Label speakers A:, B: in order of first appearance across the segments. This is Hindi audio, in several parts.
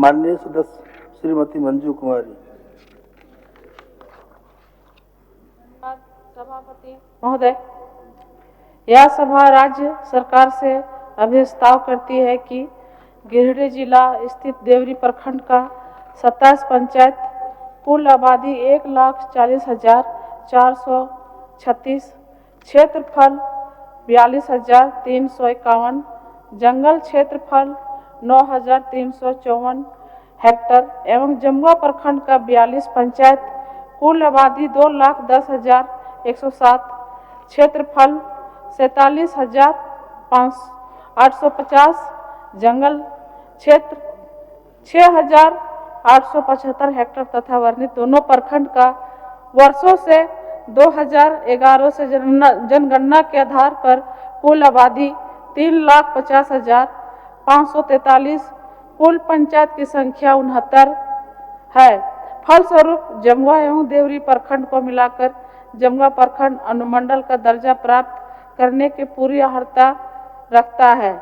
A: माननीय सदस्य श्रीमती मंजू कुमारी।
B: सभापति महोदय, यह सभा राज्य सरकार से अभिस्ताव करती है कि गिरिडीह जिला स्थित देवरी प्रखंड का 27 पंचायत, कुल आबादी 1,40,436, क्षेत्रफल 42,351, जंगल क्षेत्रफल 9,354 हेक्टर एवं जमुआ प्रखंड का 42 पंचायत, कुल आबादी 2,10,107, क्षेत्रफल 47,850, जंगल क्षेत्र 6,875 हेक्टर तथा वर्णित दोनों प्रखंड का वर्षों से 2011 से जनगणना के आधार पर कुल आबादी 3,50,543, कुल पंचायत की संख्या 69 है। फलस्वरूप जमुआ एवं देवरी प्रखंड को मिलाकर जमुआ प्रखंड अनुमंडल का दर्जा प्राप्त करने की पूरी अर्हता रखता है।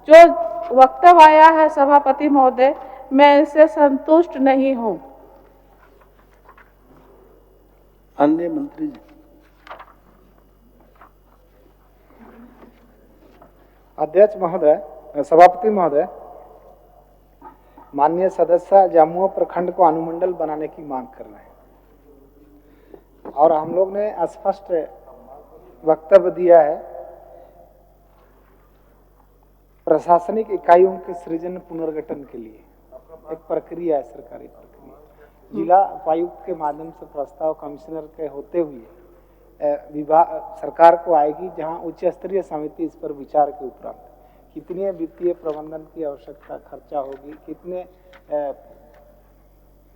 B: जो वक्तव्य आया है सभापति महोदय, मैं इससे संतुष्ट नहीं हूँ।
A: अन्य मंत्री जी।
C: अध्यक्ष महोदय, सभापति महोदय, माननीय सदस्य जमुआ प्रखंड को अनुमंडल बनाने की मांग कर रहे हैं और हम लोग ने स्पष्ट वक्तव्य दिया है। प्रशासनिक इकाइयों के सृजन पुनर्गठन के लिए एक प्रक्रिया है, सरकारी प्रक्रिया। जिला उपायुक्त के माध्यम से प्रस्ताव कमिश्नर के होते हुए विभाग सरकार को आएगी, जहां उच्च स्तरीय समिति इस पर विचार के उपरांत कितने वित्तीय प्रबंधन की आवश्यकता खर्चा होगी, कितने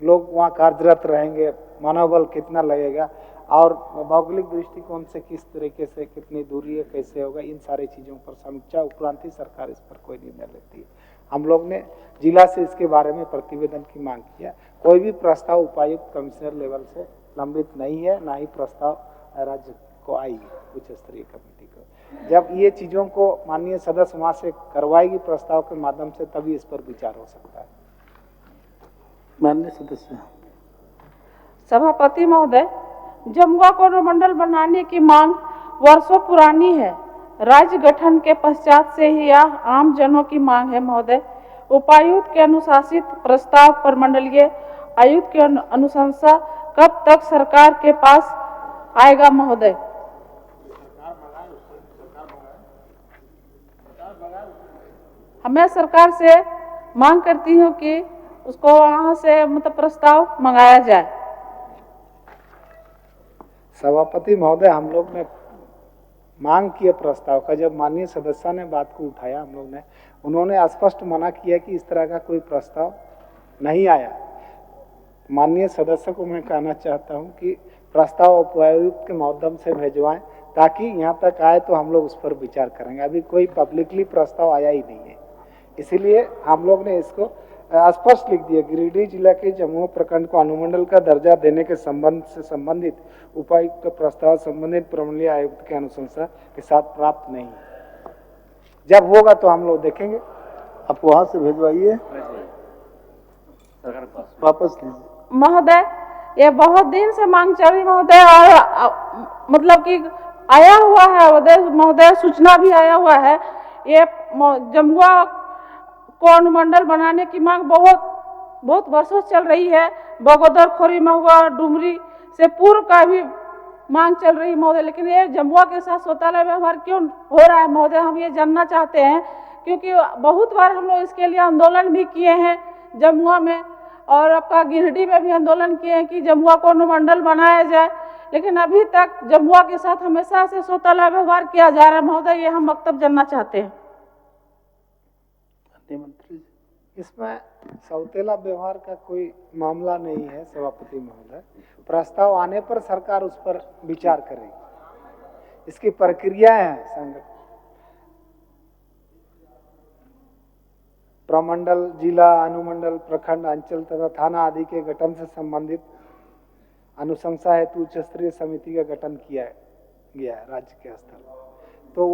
C: लोग वहां कार्यरत रहेंगे, मनोबल कितना लगेगा और भौगोलिक दृष्टिकोण से किस तरीके से कितनी दूरी है, कैसे होगा, इन सारी चीज़ों पर समीक्षा उपरांत ही सरकार इस पर कोई निर्णय लेती है। हम लोग ने जिला से इसके बारे में प्रतिवेदन की मांग किया। कोई भी प्रस्ताव उपायुक्त कमिश्नर लेवल से लंबित नहीं है, ना ही प्रस्ताव राज्य को आई उच्च स्तरीय कमेटी को। जब ये चीज़ों को माननीय सदस्य वहाँ से करवाएगी प्रस्ताव के माध्यम से, तभी इस पर विचार हो सकता है।
A: माननीय सदस्य।
B: सभापति महोदय, जमुआ को अनुमंडल बनाने की मांग वर्षों पुरानी है। राज्य गठन के पश्चात से ही यह आम जनों की मांग है महोदय। उपायुक्त के अनुशासित प्रस्ताव पर मंडलीय आयुक्त की अनुशंसा कब तक सरकार के पास आएगा महोदय? मैं सरकार से मांग करती हूँ कि उसको वहाँ से मतलब प्रस्ताव मंगाया जाए।
C: सभापति महोदय, हम लोग ने मांग किया प्रस्ताव का। जब माननीय सदस्य ने बात को उठाया, हम लोग ने उन्होंने स्पष्ट मना किया कि इस तरह का कोई प्रस्ताव नहीं आया। माननीय सदस्य को मैं कहना चाहता हूं कि प्रस्ताव उपायुक्त के माध्यम से भेजवाएं, ताकि यहां तक आए तो हम लोग उस पर विचार करेंगे। अभी कोई पब्लिकली प्रस्ताव आया ही नहीं है, इसीलिए हम लोग ने इसको स्पष्ट लिख दिया। गिरिडीह जिला के जमुआ प्रखंड को अनुमंडल का दर्जा देने के संबंध से संबंधित उपायुक्त का प्रस्ताव संबंधित प्रमंडलीय आयुक्त के अनुशंसा के साथ प्राप्त नहीं। जब होगा तो हम लोग देखेंगे।
A: आप वहां से भेजवाइए, वापस लीजिए।
B: महोदय, ये बहुत दिन से मांग चल रही महोदय, और मतलब कि आया हुआ है महोदय, सूचना भी आया हुआ है। ये जमुआ को अनुमंडल बनाने की मांग बहुत वर्षों चल रही है। बगोदर खोरी महुआ डुमरी से पूर्व का भी मांग चल रही है महोदय, लेकिन ये जमुआ के साथ शौचालय व्यवहार क्यों हो रहा है महोदय, हम ये जानना चाहते हैं। क्योंकि बहुत बार हम लोग इसके लिए आंदोलन भी किए हैं जमुआ में, और आपका गिरिडीह में भी आंदोलन किए हैं कि जमुआ को अनुमंडल बनाया जाए, लेकिन अभी तक जमुआ के साथ हमेशा से शौचालय व्यवहार किया जा रहा है महोदय। ये हम वक्तव्य जानना चाहते हैं।
C: मंत्री, इसमें सौतेला व्यवहार का कोई मामला नहीं है सभापति महोदय। प्रस्ताव आने पर सरकार उस पर विचार करेगी। इसकी प्रक्रिया है संगठन प्रमंडल, जिला, अनुमंडल, प्रखंड, अंचल तथा थाना आदि के गठन से संबंधित अनुशंसा हेतु उच्च स्तरीय समिति का गठन किया गया है राज्य के स्तर पर। तो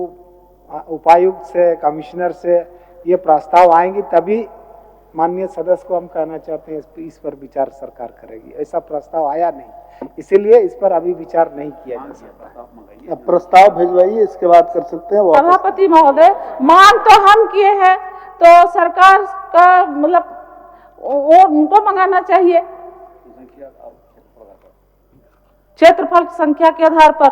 C: उपायुक्त से, कमिश्नर से ये प्रस्ताव आएंगी, तभी माननीय सदस्य को हम कहना चाहते हैं इस पर विचार सरकार करेगी। ऐसा प्रस्ताव आया नहीं, इसीलिए इस पर अभी विचार नहीं किया जा सकता।
A: अब प्रस्ताव भेजवाइए, इसके बाद कर सकते हैं। वापस
B: सभापति महोदय, मांग तो हम किए हैं, तो सरकार का मतलब वो उनको मंगाना चाहिए क्षेत्रफल संख्या के आधार पर।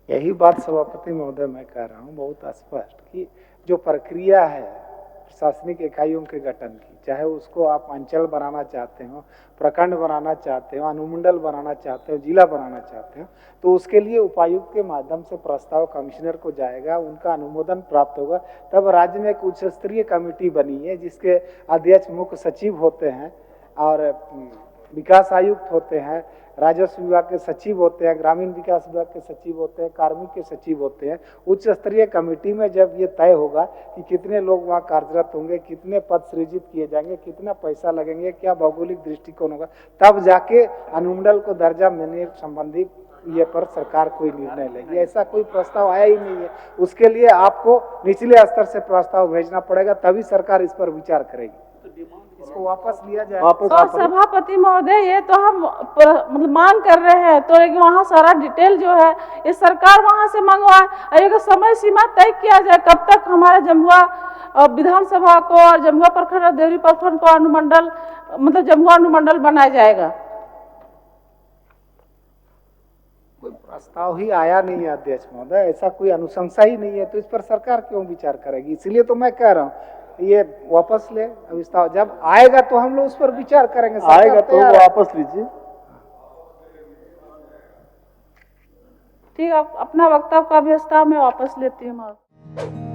C: यही बात सभापति महोदय मैं कह रहा हूँ बहुत स्पष्ट कि जो प्रक्रिया है प्रशासनिक इकाइयों के गठन की, चाहे उसको आप अंचल बनाना चाहते हो, प्रखंड बनाना चाहते हो, अनुमंडल बनाना चाहते हो, जिला बनाना चाहते हो, तो उसके लिए उपायुक्त के माध्यम से प्रस्ताव कमिश्नर को जाएगा, उनका अनुमोदन प्राप्त होगा। तब राज्य में एक उच्च स्तरीय कमेटी बनी है जिसके अध्यक्ष मुख्य सचिव होते हैं और विकास आयुक्त होते हैं, राजस्व विभाग के सचिव होते हैं, ग्रामीण विकास विभाग के सचिव होते हैं, कार्मिक के सचिव होते हैं। उच्च स्तरीय कमेटी में जब ये तय होगा कि कितने लोग वहाँ कार्यरत होंगे, कितने पद सृजित किए जाएंगे, कितना पैसा लगेंगे, क्या भौगोलिक दृष्टिकोण होगा, तब जाके अनुमंडल को दर्जा मिलने संबंधी ये पर सरकार कोई निर्णय लेगी। ऐसा कोई प्रस्ताव आया ही नहीं है। उसके लिए आपको निचले स्तर से प्रस्ताव भेजना पड़ेगा, तभी सरकार इस पर विचार करेगी। इसको वापस लिया जाए।
B: तो सभापति महोदय, ये तो हम मतलब मांग कर रहे हैं, तो लेकिन वहाँ सारा डिटेल जो है ये सरकार वहाँ से मंगवाए। एक समय सीमा तय किया जाए कब तक हमारे जमुआ विधानसभा को और जमुआ प्रखंड और देवरी प्रखंड को अनुमंडल मतलब जमुआ अनुमंडल बनाया जाएगा।
C: कोई प्रस्ताव ही आया नहीं है अध्यक्ष महोदय, ऐसा कोई अनुशंसा ही नहीं है, तो इस पर सरकार क्यों विचार करेगी? इसलिए तो मैं कह रहा हूँ ये वापस ले प्रस्ताव, जब आएगा तो हम लोग उस पर विचार करेंगे।
A: आएगा तो वापस लीजिए।
B: ठीक है, अपना वक्तव्य का भी प्रस्ताव मैं वापस लेती हूँ।